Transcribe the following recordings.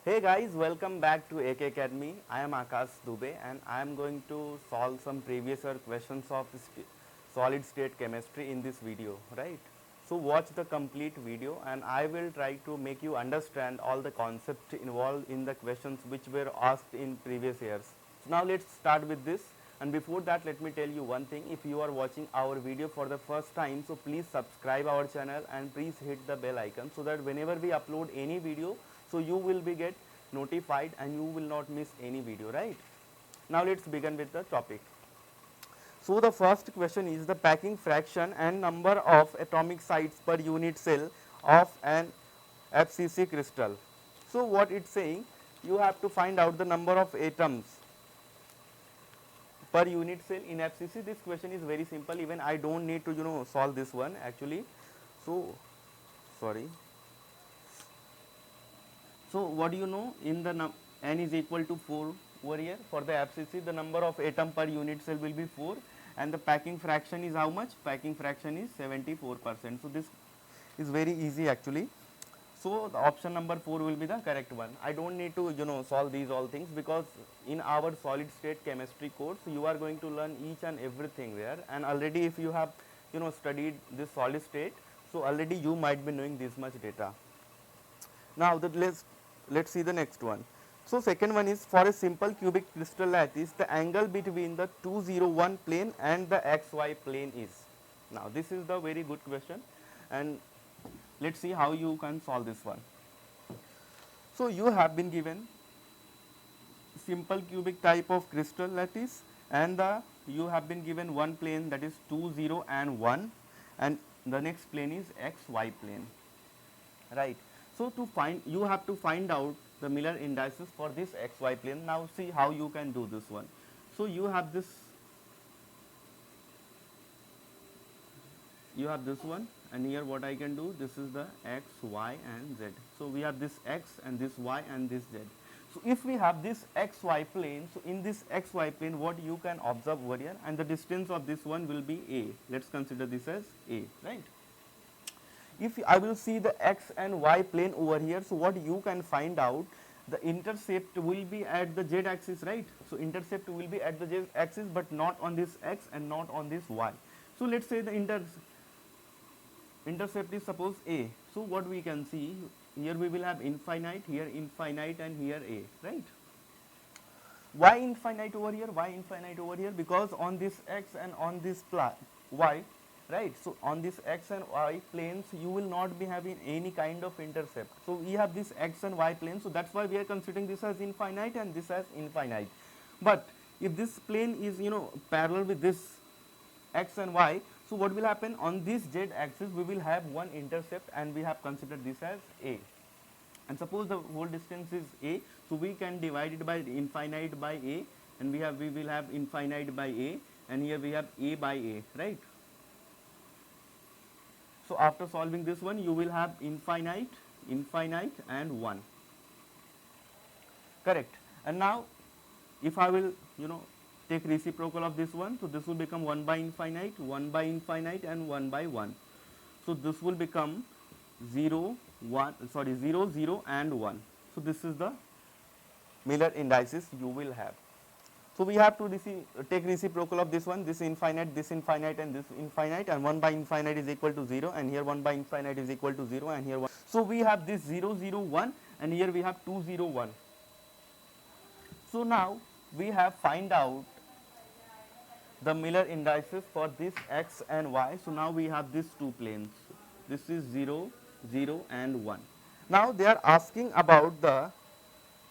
Hey guys, welcome back to AK Academy. I am Akash Dubey and I am going to solve some previous year questions of solid state chemistry in this video, right? So watch the complete video and I will try to make you understand all the concepts involved in the questions which were asked in previous years. So now let's start with this, and before that let me tell you one thing. If you are watching our video for the first time, so please subscribe our channel and please hit the bell icon so that whenever we upload any video, so you will be get notified and you will not miss any video, right? Now let's begin with the topic. So the first question is the packing fraction and number of atomic sites per unit cell of an FCC crystal. So what it's saying, you have to find out the number of atoms per unit cell in FCC. This question is very simple. Even I don't need to solve this one actually. So sorry. So what do you know, in the n is equal to 4 over here for the FCC, the number of atom per unit cell will be 4 and the packing fraction is how much? Packing fraction is 74%. So this is very easy actually. So the option number 4 will be the correct one. I don't need to solve these all things, because in our solid state chemistry course you are going to learn each and everything there, and already if you have studied this solid state, so already you might be knowing this much data. Now let's see the next one. So second one is, for a simple cubic crystal lattice, the angle between the 201 plane and the xy plane is. Now this is the very good question, and let's see how you can solve this one. So you have been given simple cubic type of crystal lattice, and you have been given one plane, that is 2, 0 and 1, and the next plane is xy plane, right? So to find, you have to find out the Miller indices for this xy plane. Now see how you can do this one. So you have this one, and here what I can do, this is the x, y and z. So we have this x and this y and this z. So if we have this xy plane, so in this xy plane what you can observe over here, and the distance of this one will be a. Let's consider this as a, right? If I will see the x and y plane over here, so what you can find out, the intercept will be at the z axis, right? So intercept will be at the z axis, but not on this x and not on this y. So let's say the intercept is suppose a. So what we can see, here we will have infinite, here infinite and here a, right? Why infinite over here? Why infinite over here? Because on this x and on this y, right? So on this x and y planes you will not be having any kind of intercept. So we have this x and y plane, so that's why we are considering this as infinite and this as infinite. But if this plane is parallel with this x and y, so what will happen, on this z axis we will have one intercept, and we have considered this as a. And suppose the whole distance is a, so we can divide it by infinite by a, and we will have infinite by a, and here we have a by a, right? So after solving this one, you will have infinite, infinite and 1, correct? And now if I will take reciprocal of this one, so this will become 1 by infinite, 1 by infinite and 1 by 1. So this will become 0, 0 and 1. So this is the Miller indices you will have. So we have to take reciprocal of this one, this infinite and this infinite, and 1 by infinite is equal to 0, and here 1 by infinite is equal to 0, and here 1. So we have this 0, 0, 1, and here we have 2, 0, 1. So now we have find out the Miller indices for this x and y. So now we have these two planes. This is 0, 0 and 1. Now they are asking about the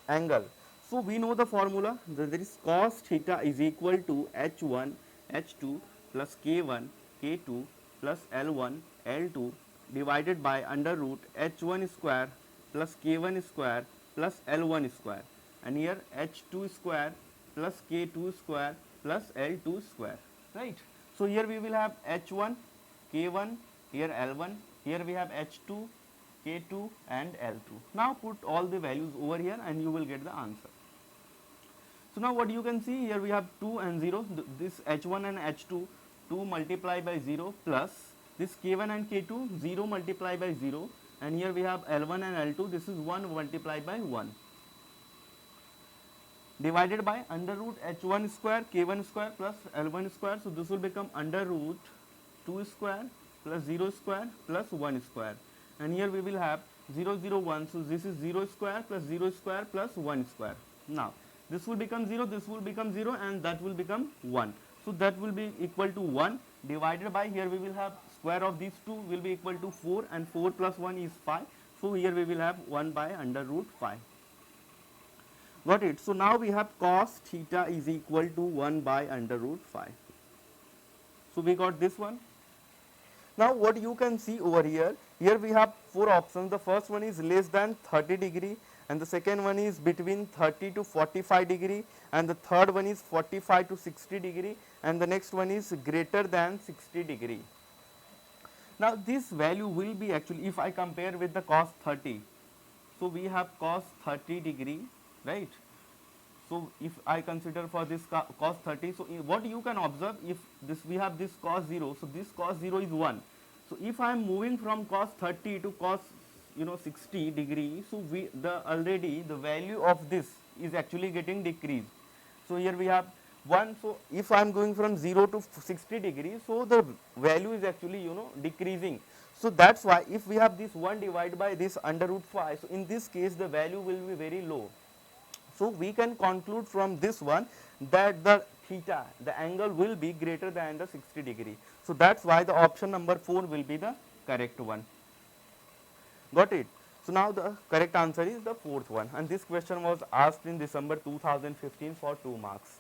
angle. So we know the formula, that is cos theta is equal to h1 h2 plus k1 k2 plus l1 l2 divided by under root h1 square plus k1 square plus l1 square, and here h2 square plus k2 square plus l2 square, right? So here we will have h1 k1, here l1, here we have h2 k2 and l2. Now put all the values over here and you will get the answer. So now what you can see, here we have 2 and 0, this h1 and h2, 2 multiplied by 0 plus this k1 and k2, 0 multiplied by 0, and here we have L1 and L2, this is 1 multiplied by 1. divided by under root h1 square k1 square plus l1 square. So this will become under root 2 square plus 0 square plus 1 square, and here we will have 0 0 1. So this is 0 square plus 0 square plus 1 square. Now this will become 0, this will become 0, and that will become 1. So that will be equal to 1 divided by, here we will have square of these two will be equal to 4, and 4 plus 1 is 5. So here we will have 1 by under root 5. Got it? So now we have cos theta is equal to 1 by under root 5. So we got this one. Now what you can see over here, here we have 4 options. The first one is less than 30 degree, and the second one is between 30 to 45 degree, and the third one is 45 to 60 degree, and the next one is greater than 60 degree. Now this value will be actually, if I compare with the cos 30, so we have cos 30 degree, right? So if I consider for this cos 30, so what you can observe, if this we have this cos 0, so this cos 0 is 1. So if I am moving from cos 30 to cos 60 degree, so we already the value of this is actually getting decreased. So here we have 1. So if I am going from 0 to 60 degree, so the value is actually decreasing. So that's why if we have this 1 divided by this under root 5, so in this case the value will be very low. So we can conclude from this one that the theta, the angle will be greater than the 60 degree. So that's why the option number 4 will be the correct one. Got it? So now the correct answer is the fourth one, and this question was asked in December 2015 for 2 marks.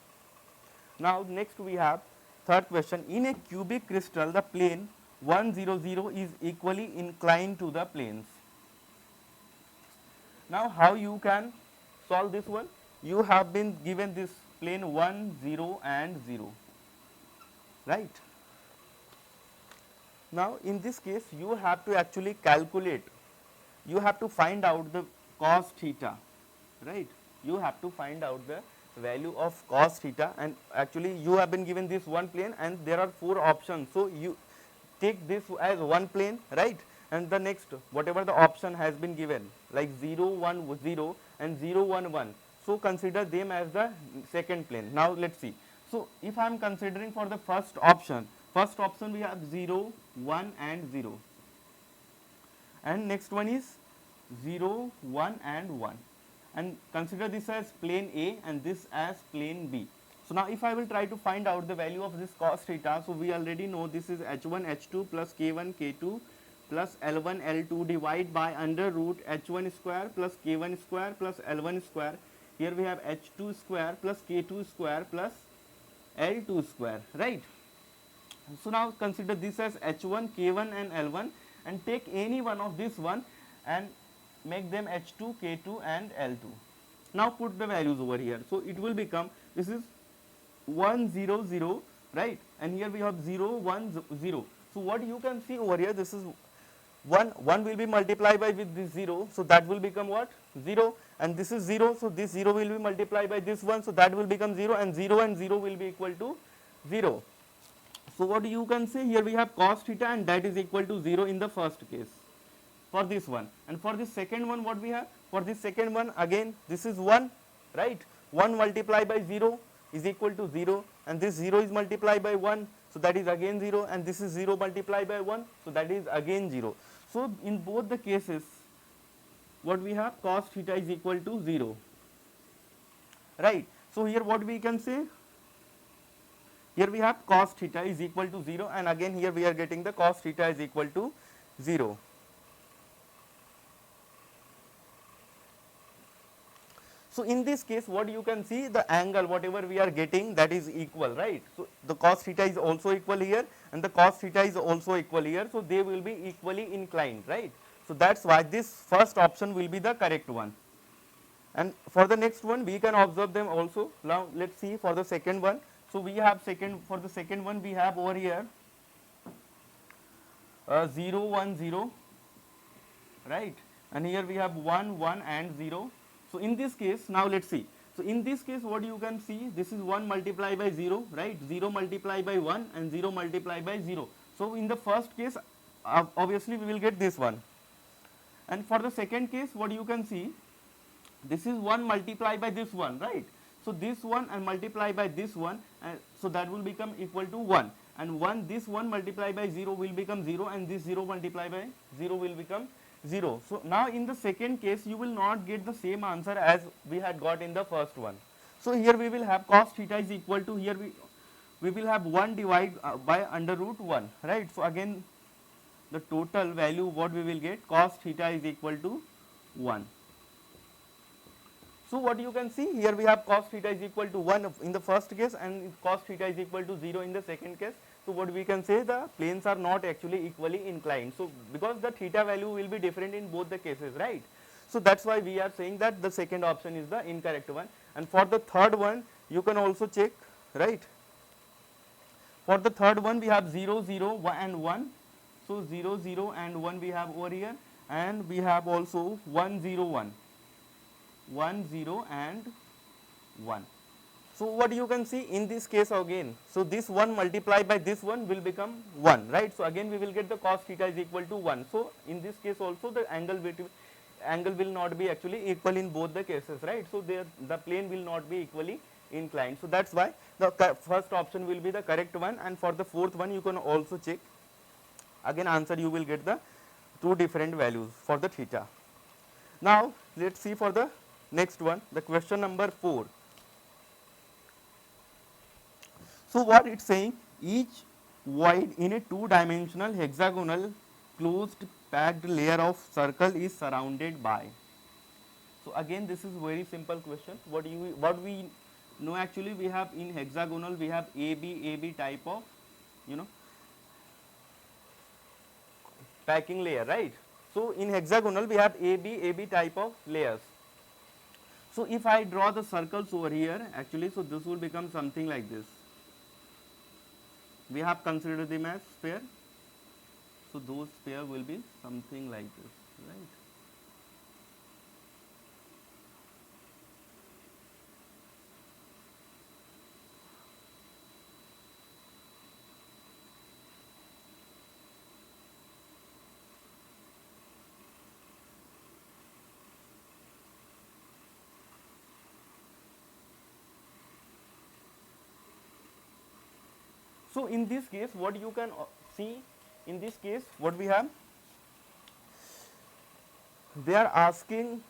Now next we have third question. In a cubic crystal, the plane 1 0 0 is equally inclined to the planes. Now how you can solve this one? You have been given this plane 1 0 and 0, right? Now in this case you have to actually calculate, you have to find out the cos theta, right? You have to find out the value of cos theta, and actually you have been given this one plane and there are 4 options. So you take this as one plane, right? And the next, whatever the option has been given, like 0 1 0 and 0 1 1, so consider them as the second plane. Now let's see. So if I am considering for the first option we have 0 1 and 0, and next one is 0 1 and 1, and consider this as plane A and this as plane B. So now if I will try to find out the value of this cos theta, so we already know this is h1 h2 plus k1 k2 plus L1 L2 divide by under root h1 square plus k1 square plus L1 square. Here we have h2 square plus k2 square plus L2 square, right? So now consider this as h1, k1 and L1, and take any one of this one and make them h2, k2 and L2. Now put the values over here. So it will become, this is 1 0 0, right? And here we have 0 1 0. So what you can see over here, this is 1 will be multiplied by with this 0, so that will become what? 0, and this is 0, so this 0 will be multiplied by this 1, so that will become 0, and 0 and 0 will be equal to 0. So what you can say, here we have cos theta and that is equal to 0 in the first case for this one, and for this second one what we have? For this second one again this is 1, right? 1 multiplied by 0 is equal to 0, and this 0 is multiplied by 1, so that is again 0, and this is 0 multiplied by 1, so that is again 0. So in both the cases what we have, cos theta is equal to 0, right? So here what we can say, here we have cos theta is equal to 0, and again here we are getting the cos theta is equal to 0. So in this case what you can see, the angle whatever we are getting, that is equal, right? So the cos theta is also equal here and the cos theta is also equal here, so they will be equally inclined, right? So that's why this first option will be the correct one. And for the next one we can observe them also. Now let's see for the second one. So we have for the second one we have over here 0 1 0, right? And here we have 1 1 and 0. So in this case, now let's see. So in this case what you can see, this is 1 multiplied by 0, right? 0 multiplied by 1 and 0 multiplied by 0. So in the first case obviously we will get this one. And for the second case what you can see, this is 1 multiplied by this one, right? So this one and multiply by this one, and so that will become equal to 1, and 1, this 1 multiply by 0 will become 0, and this 0 multiply by 0 will become 0. So now in the second case you will not get the same answer as we had got in the first one. So here we will have cos theta is equal to, here we will have 1 divided by under root 1, right. So again the total value what we will get, cos theta is equal to 1. So what you can see here, we have cos theta is equal to 1 in the first case and cos theta is equal to 0 in the second case. So what we can say, the planes are not actually equally inclined. So because the theta value will be different in both the cases, right. So that's why we are saying that the second option is the incorrect one. And for the third one you can also check, right. For the third one we have 0, 0 and 1. So 0, 0 and 1 we have over here, and we have also 1, 0, 1. 1, 0 and 1. So what you can see in this case again, so this 1 multiplied by this one will become 1, right. So again we will get the cos theta is equal to 1. So in this case also the angle will not be actually equal in both the cases, right. So the plane will not be equally inclined. So that's why the first option will be the correct one. And for the fourth one you can also check, again answer you will get the two different values for the theta. Now let's see for the next one, the question number 4. So what it's saying, each void in a two-dimensional hexagonal closed packed layer of circle is surrounded by. So again this is very simple question. What we know, actually we have in hexagonal we have AB type of packing layer, right. So in hexagonal we have AB type of layers. So if I draw the circles over here actually, so this will become something like this. We have considered them as sphere. So those sphere will be something like this, right. So in this case what you can see, in this case what we have, they are asking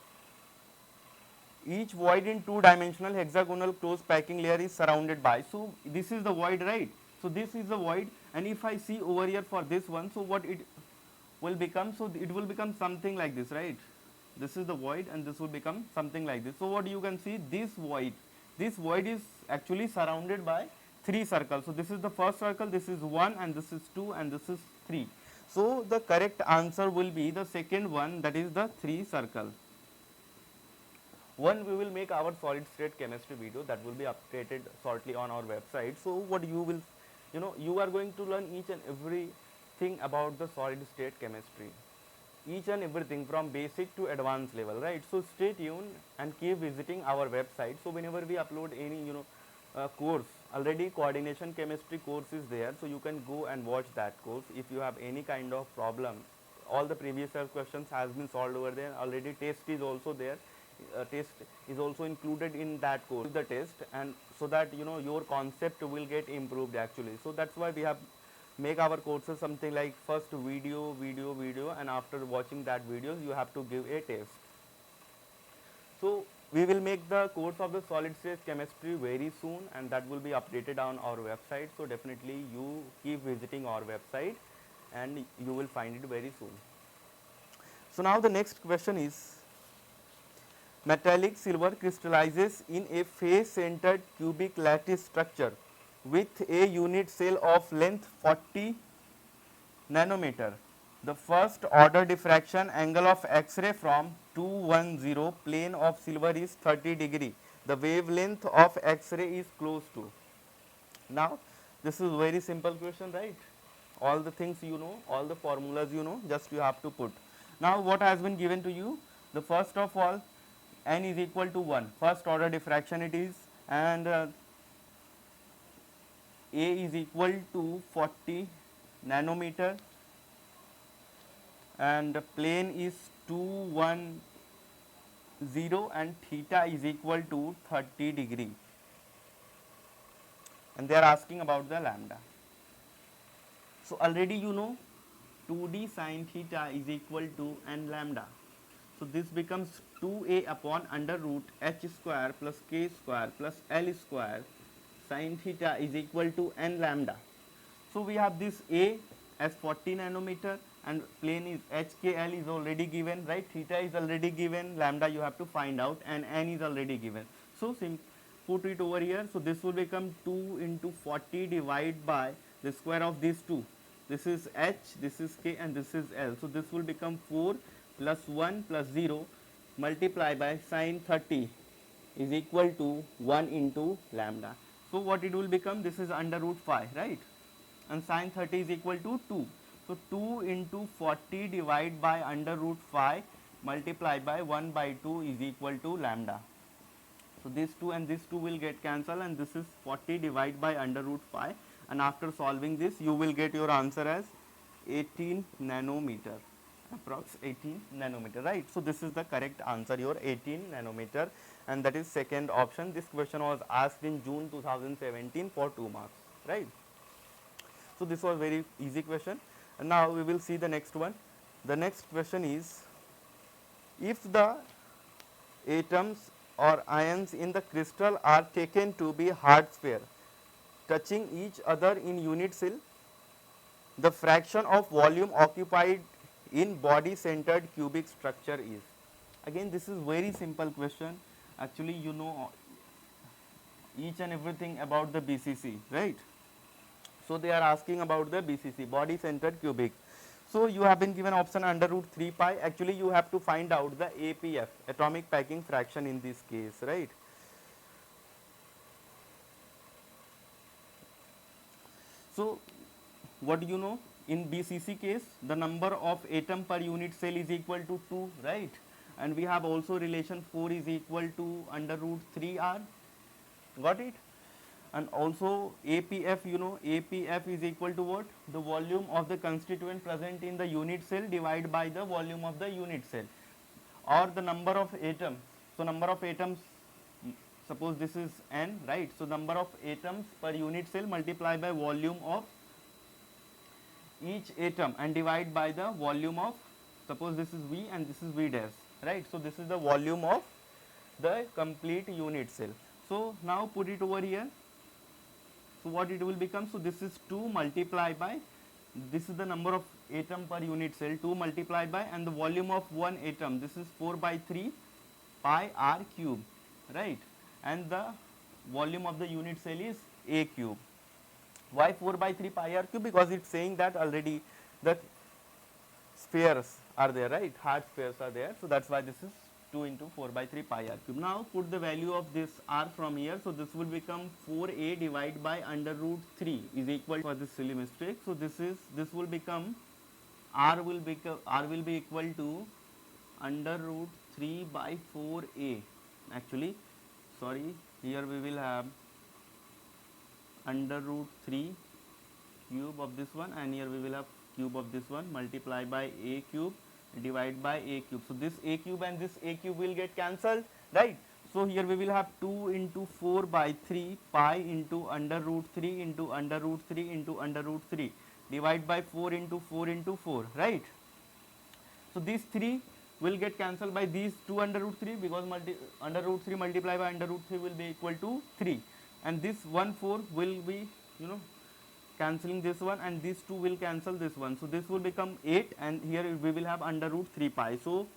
each void in two-dimensional hexagonal closed packing layer is surrounded by. So this is the void, right. So this is the void, and if I see over here for this one, so what it will become, so it will become something like this, right. This is the void and this will become something like this. So what you can see, this void is actually surrounded by 3 circles. So this is the first circle, this is 1 and this is 2 and this is 3. So the correct answer will be the second one, that is the 3 circle. One, we will make our solid state chemistry video that will be updated shortly on our website. So what you will, you are going to learn each and everything about the solid state chemistry, each and everything from basic to advanced level, right. So stay tuned and keep visiting our website. So whenever we upload any course, already coordination chemistry course is there, so you can go and watch that course. If you have any kind of problem, all the previous year questions has been solved over there. Already test is also there, test is also included in that course, the test, and so that your concept will get improved actually. So that's why we have make our courses something like first video, and after watching that videos you have to give a test. So we will make the course of the solid state chemistry very soon, and that will be updated on our website. So definitely you keep visiting our website and you will find it very soon. So now the next question is, metallic silver crystallizes in a face centered cubic lattice structure with a unit cell of length 40 nanometer. The first order diffraction angle of X-ray from 210 plane of silver is 30 degree. The wavelength of X-ray is close to. Now this is very simple question, right. All the things all the formulas just you have to put. Now what has been given to you, the first of all, n is equal to 1, first order diffraction it is, and A is equal to 40 nanometer, and the plane is 210 and theta is equal to 30 degree. and they are asking about the lambda. So already you know 2d sine theta is equal to n lambda. So this becomes 2a upon under root h square plus k square plus l square sine theta is equal to n lambda. So we have this a as 40 nanometer and plane is HKL is already given, right? Theta is already given, lambda you have to find out, and n is already given. So put it over here. So this will become 2 into 40 divided by the square of these two. This is h, this is k, and this is l. So this will become 4 plus 1 plus 0 multiply by sine 30 is equal to 1 into lambda. So what it will become? This is under root 5, right? And sine 30 is equal to 2. So 2 into 40 divided by under root 5 multiplied by 1 by 2 is equal to lambda. So this 2 and this 2 will get cancelled, and this is 40 divided by under root 5, and after solving this you will get your answer as 18 nanometer, approx 18 nanometer, right? So this is the correct answer, your 18 nanometer, and that is second option. This question was asked in June 2017 for 2 marks, right? So this was very easy question, and now we will see the next one. The next question is, if the atoms or ions in the crystal are taken to be hard sphere touching each other in unit cell, the fraction of volume occupied in body centered cubic structure is. Again, this is very simple question. Actually, you know each and everything about the BCC, right? So they are asking about the BCC, body centered cubic. So you have been given option under root 3 pi. Actually, you have to find out the APF, atomic packing fraction, in this case, right? So what do you know? In BCC case, the number of atom per unit cell is equal to 2, right? And we have also relation 4 is equal to under root 3r. Got it? And also APF, you know, APF is equal to what? The volume of the constituent present in the unit cell divided by the volume of the unit cell, or the number of atoms. So number of atoms, suppose this is n, right? So number of atoms per unit cell multiplied by volume of each atom and divide by the volume of, suppose this is V and this is V dash, right? So this is the volume of the complete unit cell. So now put it over here. So what it will become? So this is 2 multiplied by, this is the number of atom per unit cell, 2 multiplied by, and the volume of one atom, this is 4 by 3 pi r cube, right? And the volume of the unit cell is a cube. Why 4 by 3 pi r cube? Because it's saying that already the spheres are there, right? Hard spheres are there. So that's why this is 2 into 4 by 3 pi r cube. Now put the value of this r from here. So this will become 4a divided by under root 3 is equal for this silly mistake. So this will become r will be equal to under root 3 by 4a. Actually, sorry, here we will have under root 3 cube of this one, and here we will have cube of this one multiply by a cube divide by a cube. So this a cube and this a cube will get cancelled, right? So here we will have 2 into 4 by 3 pi into under root 3 into under root 3 into under root 3 divide by 4 into 4 into 4, right? So these 3 will get cancelled by these 2 under root 3, because under root 3 multiplied by under root 3 will be equal to 3, and this 1 4 will be, you know, cancelling this one, and these 2 will cancel this one. So this will become 8, and here we will have under root 3 pi. So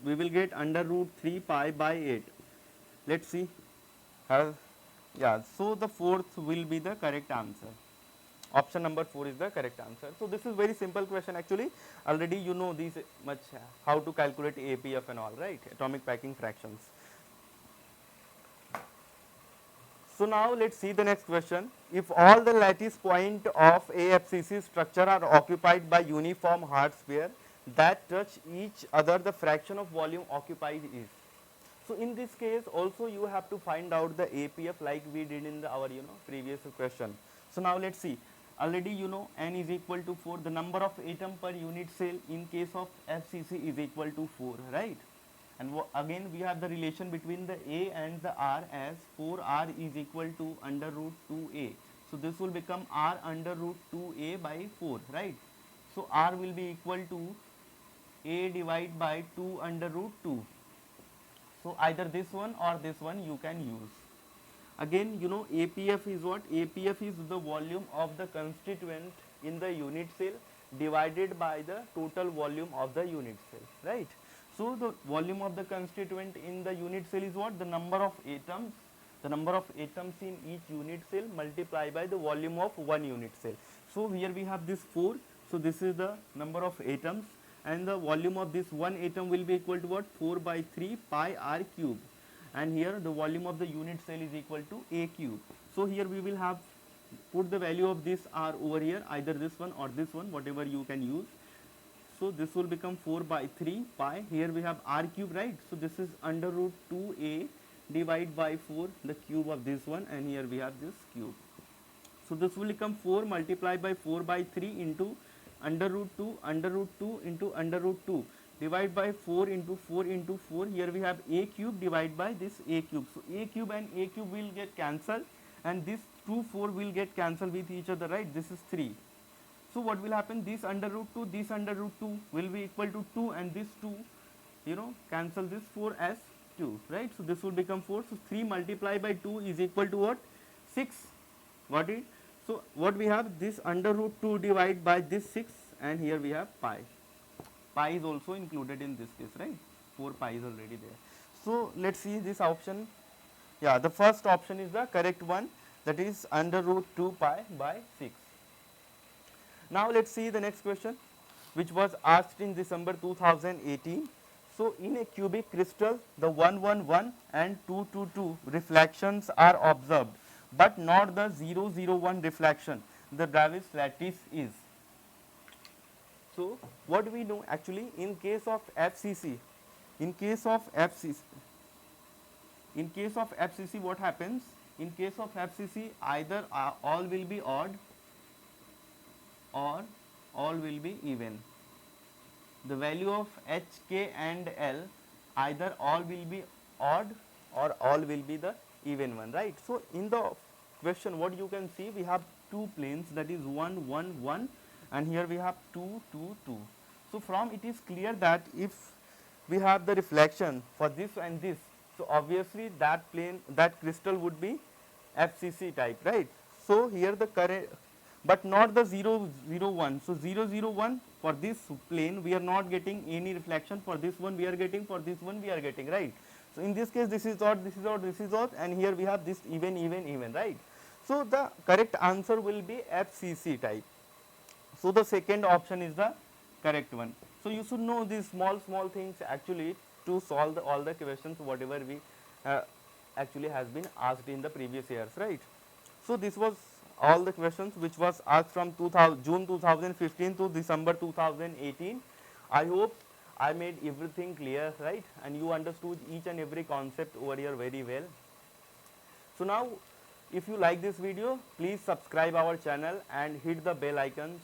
we will get under root 3 pi by 8. Let's see. Yeah, so the fourth will be the correct answer. Option number 4 is the correct answer. So this is very simple question actually. Already you know these much, how to calculate APF and all, right? Atomic packing fractions. So now let's see the next question. If all the lattice point of AFCC structure are occupied by uniform hard sphere that touch each other, the fraction of volume occupied is. So in this case also you have to find out the APF like we did in our previous question. So now let's see. Already you know n is equal to 4. The number of atom per unit cell in case of FCC is equal to 4, right? And again we have the relation between the A and the R as 4R is equal to under root 2A. So this will become r under root 2a by 4, right? So r will be equal to a divided by 2 under root 2. So either this one or this one you can use. Again, you know, APF is what? APF is the volume of the constituent in the unit cell divided by the total volume of the unit cell, right? So the volume of the constituent in the unit cell is what? The number of atoms in each unit cell multiplied by the volume of one unit cell. So here we have this 4. So this is the number of atoms, and the volume of this one atom will be equal to what? 4 by 3 pi r cube. And here the volume of the unit cell is equal to a cube. So here we will have put the value of this r over here, either this one or this one, whatever you can use. So this will become 4 by 3 pi. Here we have r cube, right? So this is under root 2a divided by 4, the cube of this one, and here we have this cube. So this will become 4 multiplied by 4 by 3 into under root 2 into under root 2 divided by 4 into 4 into 4. Here we have a cube divided by this a cube. So a cube and a cube will get cancelled, and this 2 4 will get cancelled with each other, right? This is 3. So what will happen? This under root 2 will be equal to 2, and this 2, you know, cancel this 4 as 2, right? So this will become 4. So 3 multiplied by 2 is equal to what? 6. Got it? So what we have? This under root 2 divided by this 6, and here we have pi. Pi is also included in this case, right? 4 pi is already there. So let's see this option. Yeah, the first option is the correct one, that is under root 2 pi by 6. Now let's see the next question, which was asked in December 2018. So in a cubic crystal, the 111 and 222 reflections are observed, but not the 001 reflection. The Davis lattice is. So what we know actually in case of FCC, what happens? In case of FCC, either all will be odd or all will be even. The value of H, K and L, either all will be odd or all will be the even one, right? So in the question, what you can see, we have two planes, that is 1 1 1, and here we have 2 2 2. So from it is clear that if we have the reflection for this and this, so obviously that plane, that crystal would be FCC type, right? So here the current, but not the 001. So 001, for this plane we are not getting any reflection, for this one we are getting, for this one we are getting, right? So in this case this is odd, this is odd, this is odd, and here we have this even even even, right? So the correct answer will be FCC type. So the second option is the correct one. So you should know these small things actually to solve all the questions whatever we actually has been asked in the previous years, right? So this was all the questions which was asked from June 2015 to December 2018. I hope I made everything clear, right? And you understood each and every concept over here very well. So now if you like this video, please subscribe our channel and hit the bell icon